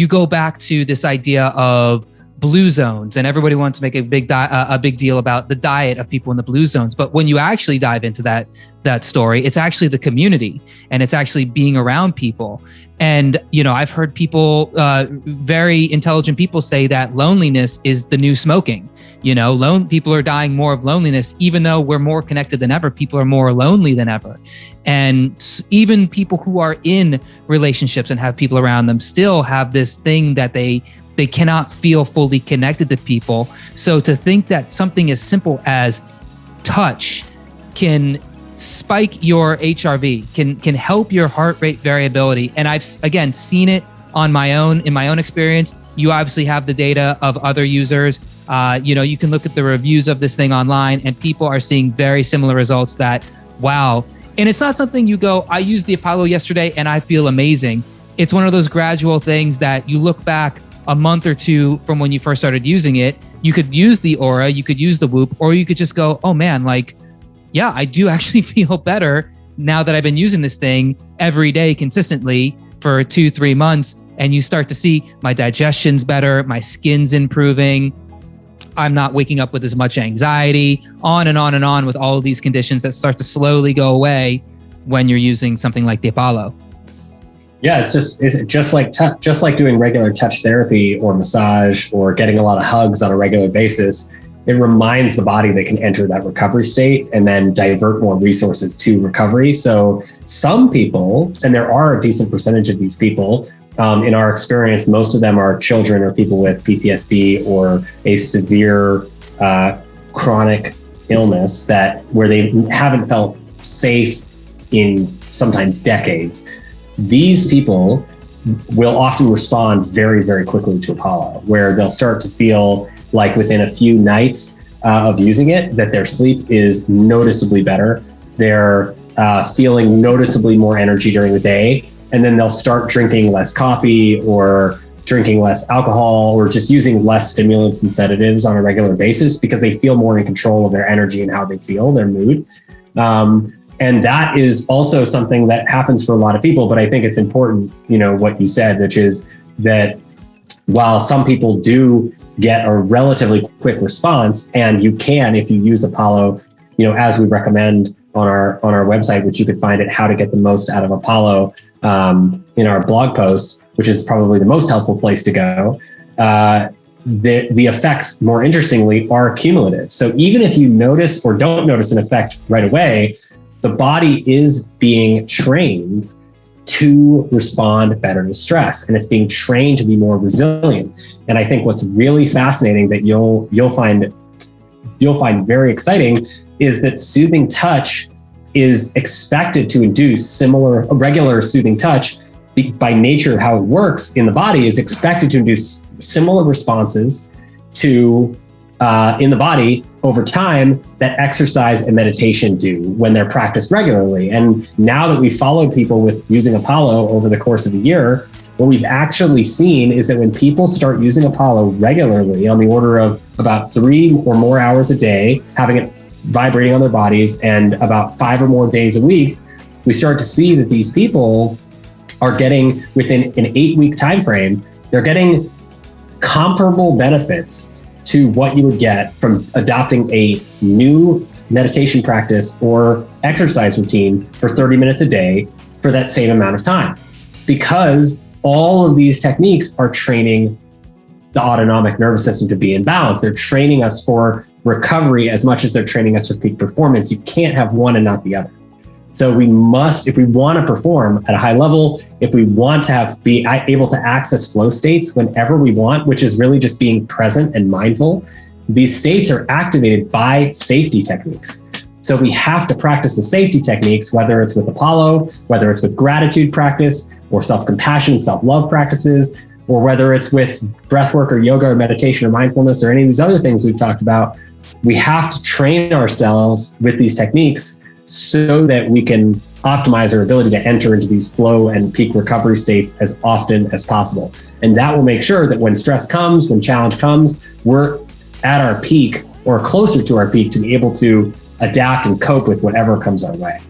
you go back to this idea of blue zones, and everybody wants to make a big deal about the diet of people in the blue zones. But when you actually dive into that story, it's actually the community, and it's actually being around people. And, I've heard people, very intelligent people say that loneliness is the new smoking. People are dying more of loneliness, even though we're more connected than ever. People are more lonely than ever. And even people who are in relationships and have people around them still have this thing that they cannot feel fully connected to people. So to think that something as simple as touch can spike your HRV, can help your heart rate variability. And I've, again, seen it in my own experience. You obviously have the data of other users. You can look at the reviews of this thing online, and people are seeing very similar results that, wow. And it's not something you go, I used the Apollo yesterday and I feel amazing. It's one of those gradual things that you look back a month or two from when you first started using it. You could use the Aura, you could use the Whoop, or you could just go, oh man, yeah, I do actually feel better now that I've been using this thing every day consistently for 2-3 months. And you start to see my digestion's better, my skin's improving, I'm not waking up with as much anxiety, on and on and on with all of these conditions that start to slowly go away when you're using something like the Apollo. Yeah, it's just like doing regular touch therapy or massage or getting a lot of hugs on a regular basis. It reminds the body that can enter that recovery state and then divert more resources to recovery. So some people, and there are a decent percentage of these people, in our experience, most of them are children or people with PTSD or a severe chronic illness where they haven't felt safe in sometimes decades. These people will often respond very, very quickly to Apollo, where they'll start to feel like within a few nights of using it, that their sleep is noticeably better. They're feeling noticeably more energy during the day. And then they'll start drinking less coffee or drinking less alcohol or just using less stimulants and sedatives on a regular basis because they feel more in control of their energy and how they feel, their mood. And that is also something that happens for a lot of people. But I think it's important, what you said, which is that while some people do get a relatively quick response, and you can, if you use Apollo, as we recommend on our website, which you could find at how to get the most out of Apollo in our blog post, which is probably the most helpful place to go. The effects, more interestingly, are cumulative. So even if you notice or don't notice an effect right away, the body is being trained to respond better to stress, and it's being trained to be more resilient. And I think what's really fascinating that you'll find very exciting is that soothing touch is expected to induce regular soothing touch by nature of how it works in the body is expected to induce similar responses to in the body over time that exercise and meditation do when they're practiced regularly. And now that we've followed people with using Apollo over the course of a year, what we've actually seen is that when people start using Apollo regularly on the order of about 3 or more hours a day, having it vibrating on their bodies, and about 5 or more days a week, we start to see that these people are getting, within an 8-week time frame, they're getting comparable benefits to what you would get from adopting a new meditation practice or exercise routine for 30 minutes a day for that same amount of time. Because all of these techniques are training the autonomic nervous system to be in balance. They're training us for recovery as much as they're training us for peak performance. You can't have one and not the other. So we must, if we want to perform at a high level, if we want to be able to access flow states whenever we want, which is really just being present and mindful, these states are activated by safety techniques. So we have to practice the safety techniques, whether it's with Apollo, whether it's with gratitude practice or self-compassion, self-love practices, or whether it's with breathwork or yoga or meditation or mindfulness or any of these other things we've talked about. We have to train ourselves with these techniques so that we can optimize our ability to enter into these flow and peak recovery states as often as possible. And that will make sure that when stress comes, when challenge comes, we're at our peak or closer to our peak to be able to adapt and cope with whatever comes our way.